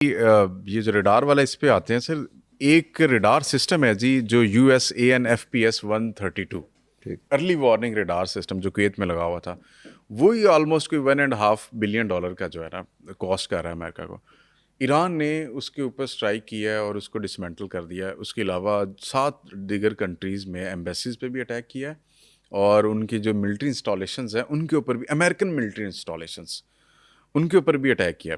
یہ جو ریڈار والا اس پہ آتے ہیں سر، ایک ریڈار سسٹم ہے جی جو USANFPS 132 early warning radar system جو کویت میں لگا ہوا تھا، وہی آلموسٹ کوئی $1.5 بلین کا جو ہے نا کاسٹ کر رہا ہے امریکہ کو. ایران نے اس کے اوپر اسٹرائک کیا ہے اور اس کو ڈسمینٹل کر دیا ہے. اس کے علاوہ 7 دیگر کنٹریز میں ایمبیسیز پہ بھی اٹیک کیا ہے اور ان کی جو ملٹری انسٹالیشنز ہیں ان کے اوپر بھی، امریکن ملٹری انسٹالیشنز ان کے اوپر بھی اٹیک کیا.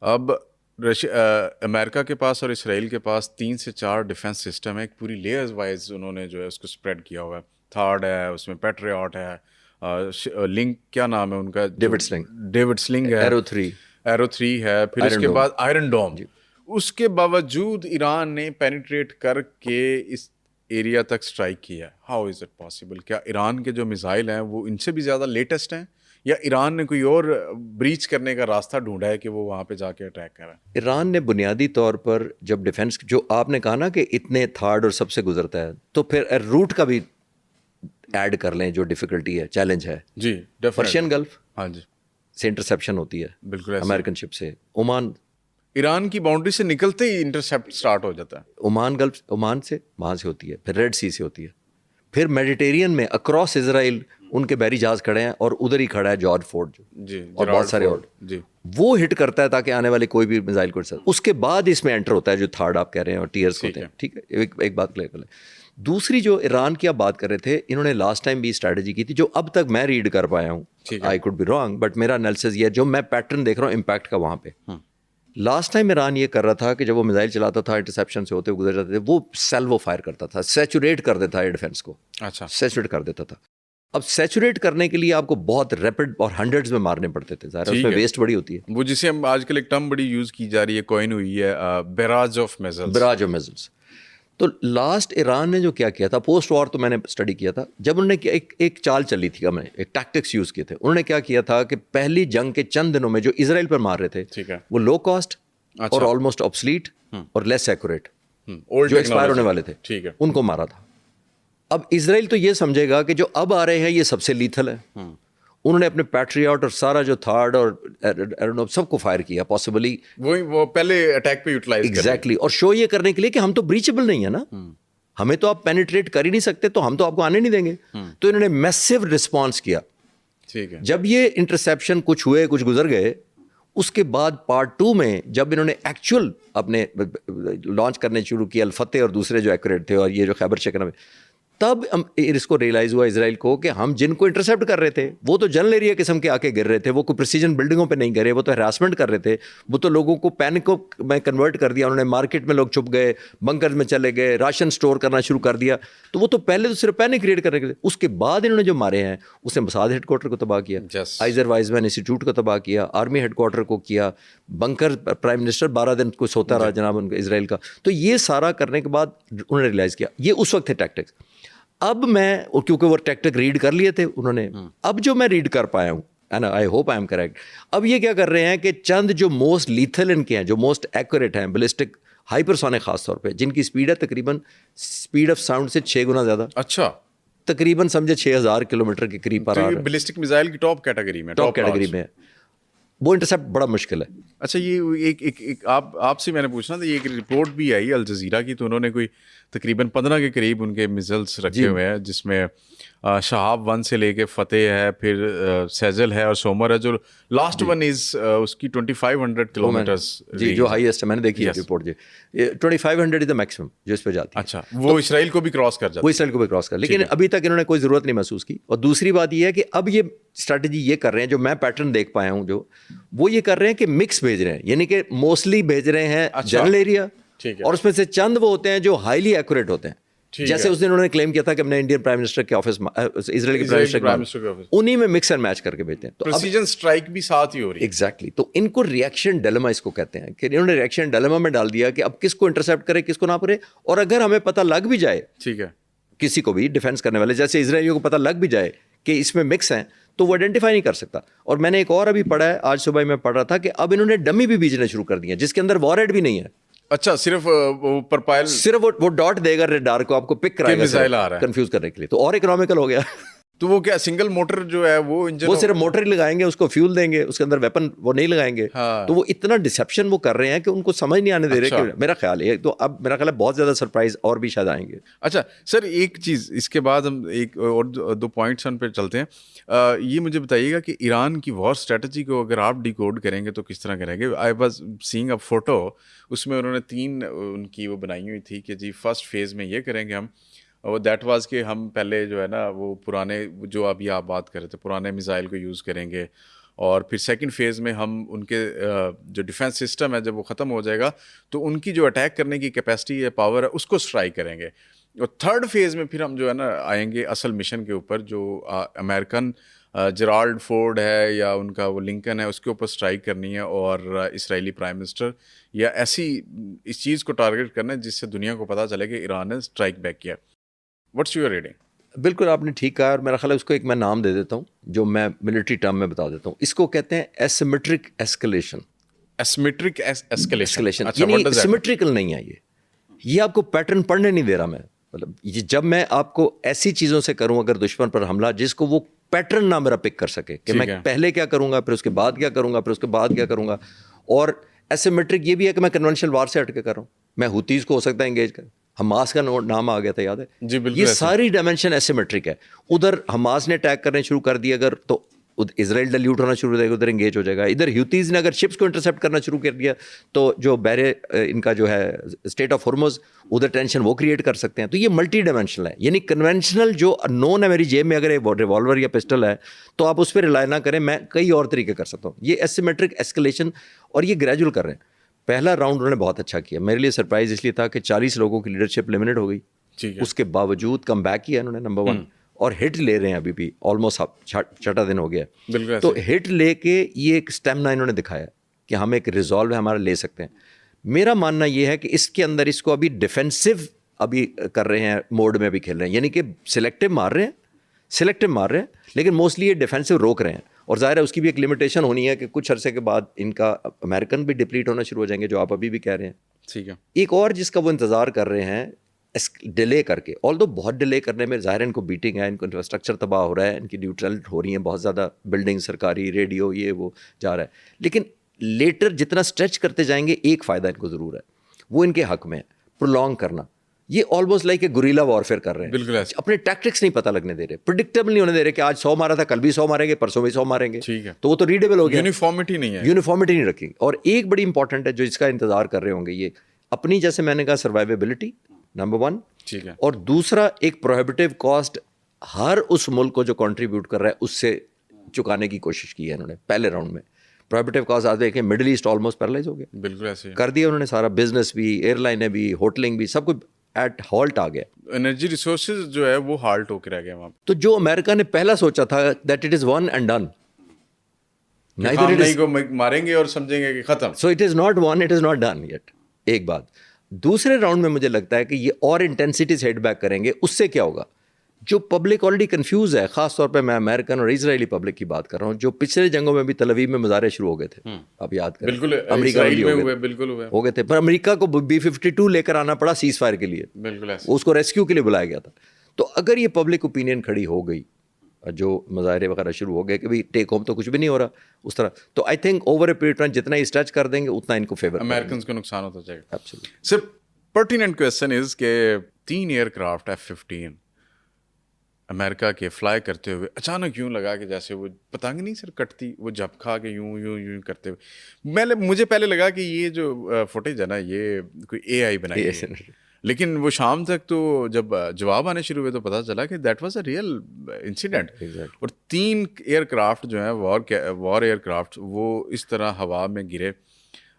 اب امریکہ کے پاس اور اسرائیل کے پاس 3 سے 4 ڈیفنس سسٹم ہے، ایک پوری لیئرز وائز انہوں نے جو ہے اس کو اسپریڈ کیا ہوا ہے. تھارڈ ہے، اس میں پیٹریاٹ ہے، لنک کیا نام ہے ان کا، ڈیوڈ سلنگ ہے، ایرو 3 ہے، پھر اس کے بعد آئرن ڈوم. اس کے باوجود ایران نے پینیٹریٹ کر کے اس ایریا تک اسٹرائک کیا ہے. How is it possible? کیا ایران کے جو میزائل ہیں وہ ان سے بھی زیادہ لیٹسٹ ہیں، یا ایران نے کوئی اور بریچ کرنے کا راستہ ڈھونڈا ہے کہ وہ وہاں پہ جا کے اٹیک کریں؟ ایران نے بنیادی طور پر جب ڈیفنس، جو آپ نے کہا نا کہ اتنے تھارڈ اور سب سے گزرتا ہے، تو پھر روٹ کا بھی ایڈ کر لیں جو ڈیفیکلٹی ہے، چیلنج ہے. جی پرشین گلف ہاں جی سے انٹرسیپشن ہوتی ہے بالکل، امریکن شپ سے. عمان، ایران کی باؤنڈری سے نکلتے ہی انٹرسیپٹ سٹارٹ ہو جاتا ہے. عمان گلف، عمان سے وہاں سے ہوتی ہے، پھر ریڈ سی سے ہوتی ہے، پھر میڈیٹیرین میں اکراس اسرائیل ان کے بحری جہاز کھڑے ہیں، اور ادھر ہی کھڑا ہے جارج فورڈ جی اور بہت سارے اور جی وہ ہٹ کرتا ہے تاکہ آنے والے کوئی بھی میزائل کو. اس کے بعد اس میں انٹر ہوتا ہے جو تھرڈ آپ کہہ رہے ہیں اور ٹیئرس ہوتے ہیں. ٹھیک ہے، ایک بات کلیئر کر لیں. دوسری جو ایران کی آپ بات کر رہے تھے، انہوں نے لاسٹ ٹائم بھی اسٹریٹجی کی تھی جو اب تک میں ریڈ کر پایا ہوں، I could be wrong, but میرا انالیسس یہ ہے جو میں پیٹرن دیکھ رہا ہوں امپیکٹ کا وہاں پہ. لاسٹ ٹائم ایران یہ کر رہا تھا کہ جب وہ میزائل چلاتا تھا، انٹرسیپشن سے ہوتے ہوئے گزر جاتے تھے، وہ سیلوو فائر کرتا تھا، سیچوریٹ کر دیتا ہے ڈیفینس کو. اچھا، سیچوریٹ کر دیتا تھا. اب سیچوریٹ کرنے کے لیے آپ کو بہت ریپڈ اور ہنڈریڈز میں مارنے پڑتے تھے، ظاہر ہے اس میں ویسٹ بڑی ہوتی ہے. وہ جسے ہم آج کل ایک ٹرم بڑی یوز کی جا رہی ہے، کوئن ہوئی ہے، بیراج آف میزلز. تو لاسٹ ایران نے جو کیا تھا پوسٹ وار، تو میں نے اسٹڈی کیا تھا، جب انہوں نے ایک چال چلی تھی، ہمیں ایک ٹیکٹکس یوز کیے تھے. انہوں نے کیا کیا تھا کہ پہلی جنگ کے چند دنوں میں جو اسرائیل پر مار رہے تھے وہ لو کاسٹ اور آلموسٹ آبسلیٹ اور لیس ایکوریٹ جو ایکسپائر ہونے والے تھے ان کو مارا تھا. اب اسرائیل تو یہ سمجھے گا کہ جو اب آ رہے ہیں یہ سب سے لیتھل ہے. انہوں نے اپنے پیٹریاٹ اور سارا جو تھارڈ اور سب کو فائر کیا پاسبلی، وہ پہلے اٹیک پہ یوٹیلائز ایگزیکٹلی، اور شو یہ کرنے کے لیے کہ ہم تو بریچبل نہیں ہے نا، ہمیں تو آپ پینیٹریٹ کر ہی نہیں سکتے، تو ہم تو آپ کو آنے نہیں دیں گے. تو انہوں نے میسو رسپانس کیا. جب یہ انٹرسیپشن کچھ ہوئے، کچھ گزر گئے، اس کے بعد پارٹ 2 میں جب انہوں نے ایکچوئل اپنے لانچ کرنے شروع کیا، الفتح اور دوسرے جو ایکوریٹ تھے اور یہ جو خیبر شکن میں، تب اس کو ریئلائز ہوا اسرائیل کو کہ ہم جن کو انٹرسیپٹ کر رہے تھے وہ تو جنرل ایریا قسم کے آ کے گر رہے تھے، وہ کوئی پریسیجن بلڈنگوں پہ نہیں گرے، وہ تو ہراسمنٹ کر رہے تھے، وہ تو لوگوں کو پینک میں کنورٹ کر دیا. انہوں نے مارکیٹ میں لوگ چھپ گئے، بنکرز میں چلے گئے، راشن سٹور کرنا شروع کر دیا. تو وہ تو پہلے تو صرف پینک کریٹ کرنے کے لیے. اس کے بعد انہوں نے جو مارے ہیں، اس نے موساد ہیڈ کوارٹر کو تباہ کیا، آئزر وائزمین انسٹیٹیوٹ کو تباہ کیا، آرمی ہیڈ کوارٹر کو کیا، بنکر پرائم منسٹر 12 دن کو سوتا رہا جناب ان کا اسرائیل کا. تو یہ سارا کرنے کے بعد انہوں نے ریئلائز کیا. یہ اس وقت تھے ٹیکٹکس. اب میں، کیونکہ وہ ٹیکٹک ریڈ کر لیے تھے انہوں نے، اب جو میں ریڈ کر پایا ہوں، and I hope I am correct, اب یہ کیا کر رہے ہیں کہ چند جو موسٹ لیتھل ان کے ہیں، جو موسٹ ایکوریٹ ہیں، بلسٹک ہائپرسونک خاص طور پہ، جن کی اسپیڈ ہے تقریباً اسپیڈ آف ساؤنڈ سے 6 گنا زیادہ. اچھا، تقریباً سمجھے 6000 کلومیٹر کے قریب پر آ رہا ہے. بلسٹک میزائل کی ٹاپ کیٹیگری میں وہ انٹرسیپٹ بڑا مشکل ہے. اچھا، یہ ایک آپ سے میں نے پوچھنا تھا، یہ ایک رپورٹ بھی آئی الجزیرہ کی، تو انہوں نے کوئی تقریباً 15 کے قریب ان کے میزلس رکھے ہوئے ہیں، جس میں شہاب 1 سے لے کے فتح ہے، پھر سیزل ہے اور سومر ہے، جو لاسٹ ون از اس کی 2500 کلومیٹرز جو ہائیسٹ ہے. میں نے دیکھی ہے رپورٹ، 2500 از دا میکسیمم جو اس پہ جاتی ہے. اچھا، وہ اسرائیل کو بھی کراس کر جاتی ہے. وہ اسرائیل کو بھی کراس کر، لیکن ابھی تک انہوں نے کوئی ضرورت نہیں محسوس کی. اور دوسری بات یہ ہے کہ اب یہ اسٹریٹجی یہ کر رہے ہیں، جو میں پیٹرن دیکھ پایا ہوں، جو وہ یہ کر رہے ہیں کہ مکس بھیج رہے ہیں، یعنی کہ موسٹلی بھیج رہے ہیں جنرل ایریا، اور اس میں سے چند وہ ہوتے ہیں جو ہائیلی ایکوریٹ ہوتے ہیں. جیسے اس دن انہوں نے کلیم کیا تھا کہ اپنے انڈین پرائم منسٹر کے آفس، اسرائیل کے پرائم منسٹر کے آفس، انہی میں مکس اینڈ میچ کر کے بھیجتے ہیں. تو پریسیجن اسٹرائک بھی ساتھ ہی ہو رہی ہے. ایگزیکٹلی. تو ان کو ریئیکشن ڈیلیما اس کو کہتے ہیں، کہ انہوں نے ریئیکشن ڈیلیما میں ڈال دیا کہ اب کس کو انٹرسیپٹ کرے، کس کو نہ کرے. اور اگر ہمیں پتہ لگ بھی جائے، ٹھیک ہے، کسی کو بھی ڈیفینس کرنے والے جیسے اسرائیلیوں کو پتہ لگ بھی جائے کہ اس میں مکس ہیں، تو وہ آئیڈینٹیفائی نہیں کر سکتا. اور میں نے ایک اور ابھی پڑھا ہے، آج صبح میں پڑھ رہا تھا کہ اب انہوں نے ڈمی بھی بھیجنے شروع کر دیے جس کے اندر وار ہیڈ بھی نہیں ہے. اچھا، صرف پرپائل، صرف وہ ڈاٹ دے گا ریڈار کو، آپ کو پک کرائے گا کنفیوز کرنے کے لیے. تو اور اکنامیکل ہو گیا. تو وہ کیا سنگل موٹر جو ہے وہ انجن وہ صرف موٹر ہی لگائیں گے, اس کو فیول دیں گے, اس کے اندر ویپن وہ نہیں لگائیں گے. تو وہ اتنا ڈسیپشن وہ کر رہے ہیں کہ ان کو سمجھ نہیں آنے دے رہے کہ میرا خیال ہے. تو اب میرا خیال ہے بہت زیادہ سرپرائز اور بھی شاید آئیں گے. اچھا سر, ایک چیز اس کے بعد ہم ایک اور 2 پوائنٹس ان پہ چلتے ہیں. یہ مجھے بتائیے گا کہ ایران کی وار اسٹریٹجی کو اگر آپ ڈیکوڈ کریں گے تو کس طرح کریں گے؟ I was saying a photo, اس میں انہوں نے 3 ان کی وہ بنائی ہوئی تھی کہ جی فرسٹ فیز میں یہ کریں گے ہم, وہ دیٹ واز کہ ہم پہلے جو ہے نا وہ پرانے جو ابھی آپ بات کر رہے تھے پرانے میزائل کو یوز کریں گے, اور پھر سیکنڈ فیز میں ہم ان کے جو ڈیفینس سسٹم ہے جب وہ ختم ہو جائے گا تو ان کی جو اٹیک کرنے کی کیپیسٹی ہے, پاور ہے, اس کو اسٹرائک کریں گے. اور تھرڈ فیز میں پھر ہم جو ہے نا آئیں گے اصل مشن کے اوپر, جو امریکن جرالڈ فورڈ ہے یا ان کا وہ لنکن ہے, اس کے اوپر اسٹرائک کرنی ہے, اور اسرائیلی پرائم منسٹر یا ایسی اس چیز کو ٹارگیٹ کرنا ہے جس سے دنیا کو پتہ چلے کہ ایران نے اسٹرائک بیک کیا. What's your reading? بالکل آپ نے ٹھیک کہا, اور میرا خیال ہے اس کو ایک میں نام دے دیتا ہوں جو میں ملٹری ٹرم میں بتا دیتا ہوں. اس کو کہتے ہیں ایسیمیٹرک ایسکلیشن. ایسیمیٹرک ایسکلیشن, یعنی سیمیٹریکل نہیں ہے یہ آپ کو پیٹرن پڑھنے نہیں دے رہا. میں مطلب جب میں آپ کو ایسی چیزوں سے کروں اگر دشمن پر حملہ جس کو وہ پیٹرن نہ میرا پک کر سکے کہ میں پہلے کیا کروں گا, پھر اس کے بعد کیا کروں گا, پھر اس کے بعد کیا کروں گا. اور ایسیمیٹرک یہ بھی ہے کہ میں کنونشنل وار سے ہٹ کے کر رہا ہوں, میں ہوتیز کو ہو سکتا ہے انگیج کر, حماس کا نام آ گیا تھا یاد ہے جی بالکل. یہ ساری ڈائمینشن ایسیمیٹرک ہے. ادھر حماس نے اٹیک کرنے شروع کر دیے اگر تو اسرائیل ڈیلیوٹ ہونا شروع ہو جائے گا, ادھر انگیج ہو جائے گا. ادھر ہیوتیز نے اگر شپس کو انٹرسیپٹ کرنا شروع کر دیا تو جو بحر ان کا جو ہے اسٹیٹ آف ہرمز, ادھر ٹینشن وہ کریٹ کر سکتے ہیں. تو یہ ملٹی ڈائمینشنل ہے. یعنی کنونشنل جو نون ہے میری جیب میں اگر ریوالور یا پسٹل ہے تو آپ اس پہ ریلائی نہ کریں, میں کئی اور طریقے کر سکتا ہوں. یہ ایسیمیٹرک ایسکلیشن, اور یہ گریجول کر رہے ہیں. پہلا راؤنڈ انہوں نے بہت اچھا کیا. میرے لیے سرپرائز اس لیے تھا کہ 40 لوگوں کی لیڈرشپ لیمنیٹ ہو گئی, اس کے باوجود کم بیک کیا انہوں نے نمبر 1, اور ہٹ لے رہے ہیں ابھی بھی, آلموسٹ چھٹا دن ہو گیا. تو ہٹ لے کے یہ ایک اسٹیمنا انہوں نے دکھایا کہ ہم ایک ریزالو ہے ہمارا لے سکتے ہیں. میرا ماننا یہ ہے کہ اس کے اندر اس کو ابھی ڈیفینسو ابھی کر رہے ہیں موڈ میں ابھی کھیل رہے ہیں, یعنی کہ سلیکٹو مار رہے ہیں لیکن موسٹلی یہ ڈیفینسو روک رہے ہیں. اور ظاہر ہے اس کی بھی ایک لمیٹیشن ہونی ہے کہ کچھ عرصے کے بعد ان کا امریکن بھی ڈپلیٹ ہونا شروع ہو جائیں گے, جو آپ ابھی بھی کہہ رہے ہیں. ٹھیک ہے. ایک اور جس کا وہ انتظار کر رہے ہیں ڈیلے کر کے, آلدو بہت ڈیلے کرنے میں ظاہر ہے ان کو بیٹنگ ہے, ان کو انفراسٹرکچر تباہ ہو رہا ہے, ان کی نیوٹرلٹ ہو رہی ہیں بہت زیادہ, بلڈنگ سرکاری ریڈیو یہ وہ جا رہا ہے. لیکن لیٹر جتنا اسٹریچ کرتے جائیں گے ایک فائدہ ان کو ضرور ہے, وہ ان کے حق میں پرولونگ کرنا. یہ آلموسٹ لائک گوریلا وارفیئر کر رہے ہیں. بالکل اپنے ٹیکٹکس نہیں پتہ لگنے دے رہے, پریڈکٹیبل نہیں ہونے دے رہے کہ آج 100 مارا تھا کل بھی 100 ماریں گے, پرسوں بھی 100 ماریں گے. ٹھیک ہے. تو وہ تو ریڈیبل ہو گیا. یونیفارمٹی نہیں ہے, یونیفارمٹی نہیں رکھی. اور ایک بڑی امپورٹنٹ ہے جو اس کا انتظار کر رہے ہوں گے, یہ اپنی جیسے میں نے کہا سروائیویبلٹی نمبر 1. ٹھیک ہے. اور دوسرا ایک پروہیبٹیو کاسٹ ہر اس ملک کو جو کنٹریبیوٹ کر رہا ہے اس سے چکانے کی کوشش کی ہے انہوں نے پہلے راؤنڈ میں. پروہیبٹیو کاسٹ آج دیکھیں مڈل ایسٹ آلموسٹ پیرالائز ہو گیا. بالکل ایسے کر دیا انہوں نے سارا, بزنس بھی, ایئر لائنیں بھی, ہوٹلنگ بھی, سب کچھ ایٹ ہالٹ آ گیا. انرجی ریسورسز جو ہے وہ ہالٹ ہو کے رہ گئے وہاں. تو جو امریکہ نے پہلا سوچا تھا that it is one and done, نہیں کو ماریں گے اور سمجھیں گے کہ ختم. So it is not one, it is not done yet. ایک بات. دوسرے راؤنڈ میں مجھے لگتا ہے کہ یہ اور انٹینسٹی سے ہیڈ بیک کریں گے. اس سے کیا ہوگا, جو پبلک آلریڈی کنفیوز ہے, خاص طور پہ میں امریکن اور اسرائیلی پبلک کی بات کر رہا ہوں, جو پچھلے جنگوں میں بھی تل ابیب میں مظاہرے شروع ہو گئے تھے, آپ یاد کریں. بالکل امریکہ ہو گئے تھے, پر امریکہ کو B-52 لے کر آنا پڑا سیز فائر کے لیے. بالکل اس کو ریسکیو کے لیے بلایا گیا تھا. تو اگر یہ پبلک اوپینین کھڑی ہو گئی, جو مظاہرے وغیرہ شروع ہو گئے کہ بھائی ٹیک ہوم تو کچھ بھی نہیں ہو رہا اس طرح, تو I think over a period میں جتنا ہی اسٹریچ کر دیں گے اتنا ان کو فیور, امریکنز کو نقصان ہوتا جائے گا. ایبسولوٹلی. پرٹیننٹ کویسچن از کہ 3 ایئر کرافٹ F-15 امریکہ کے فلائی کرتے ہوئے اچانک یوں لگا کہ جیسے وہ پتنگ نہیں سر کٹتی, وہ جب کھا کے یوں یوں یوں کرتے ہوئے. مجھے پہلے لگا کہ یہ جو فوٹیج ہے نا یہ کوئی AI بنائی ہے, لیکن وہ شام تک تو جب جواب آنے شروع ہوئے تو پتہ چلا کہ that was a real incident. اور 3 ایئر کرافٹ جو ہیں وار ایئر کرافٹ وہ اس طرح ہوا میں گرے.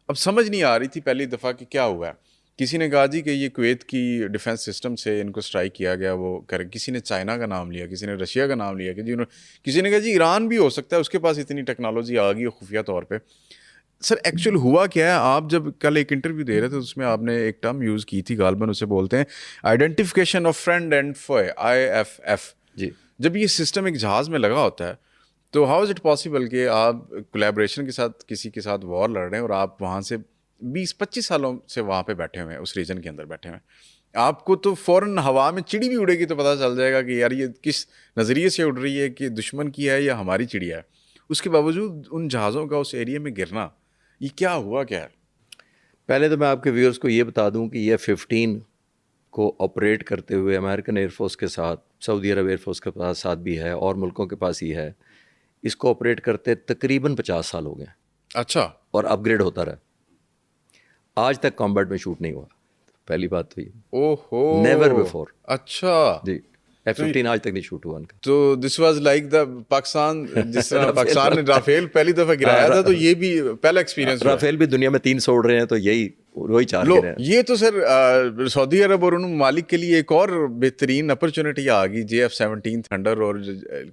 اب سمجھ نہیں آ رہی تھی پہلی دفعہ کہ کیا ہوا ہے. کسی نے کہا جی کہ یہ کویت کی ڈیفینس سسٹم سے ان کو اسٹرائک کیا گیا, وہ کسی نے چائنا کا نام لیا, کسی نے رشیا کا نام لیا, کہ جی کسی نے کہا جی ایران بھی ہو سکتا ہے, اس کے پاس اتنی ٹیکنالوجی آ گئی ہے خفیہ طور پہ. سر ایکچوئل ہوا کیا ہے؟ آپ جب کل ایک انٹرویو دے رہے تھے اس میں آپ نے ایک ٹرم یوز کی تھی, غالباً اسے بولتے ہیں identification of friend and foe, IFF. جی. جب یہ سسٹم ایک جہاز میں لگا ہوتا ہے تو ہاؤ از اٹ پاسبل کہ آپ کولیبریشن کے ساتھ کسی کے ساتھ وار لڑ رہے ہیں اور آپ وہاں سے 20-25 سالوں سے وہاں پہ بیٹھے ہوئے ہیں, اس ریجن کے اندر بیٹھے ہوئے ہیں, آپ کو تو فوراً ہوا میں چڑی بھی اڑے گی تو پتہ چل جائے گا کہ یار یہ کس نظریے سے اڑ رہی ہے, کہ دشمن کی ہے یا ہماری چڑیا ہے. اس کے باوجود ان جہازوں کا اس ایریا میں گرنا, یہ کیا ہوا کیا ہے؟ پہلے تو میں آپ کے ویورز کو یہ بتا دوں کہ یہ F-15 کو آپریٹ کرتے ہوئے امریکن ایئر فورس کے ساتھ, سعودی عرب ایئر فورس کے ساتھ بھی ہے اور ملکوں کے پاس ہی ہے, اس کو آپریٹ کرتے تقریباً 50 سال ہو گئے. اچھا. اور اپ گریڈ ہوتا رہا. آج تک کمبیٹ میں شوٹ نہیں ہوا, پہلی بات تو یہ. اوہو, نیور بفور. اچھا جی, F-15 آج تک نہیں شوٹ ہوا ان کا. تو this was like the Pakistan, جس طرح پاکستان نے رافیل پہلی دفعہ گرایا تھا, تو یہ بھی پہلا ایکسپیرینس. رافیل بھی دنیا میں 300 اڑ رہے ہیں, تو وہی 4 گرے ہیں. یہ تو سر سعودی عرب اور ان ممالک کے لیے ایک اور بہترین اپرچونٹی آ گئی JF-17 تھنڈر اور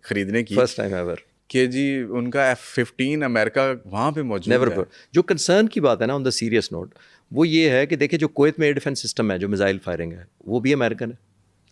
خریدنے کی, فرسٹ ٹائم ایور, کہ جی ان کا F-15 امریکہ وہاں پہ موجود ہے. جو کنسرن کی بات ہے نا آن دا سیریس نوٹ, وہ یہ ہے کہ دیکھیں جو کویت میں ایئر ڈیفینس سسٹم ہے, جو میزائل فائرنگ ہے, وہ بھی امریکن ہے.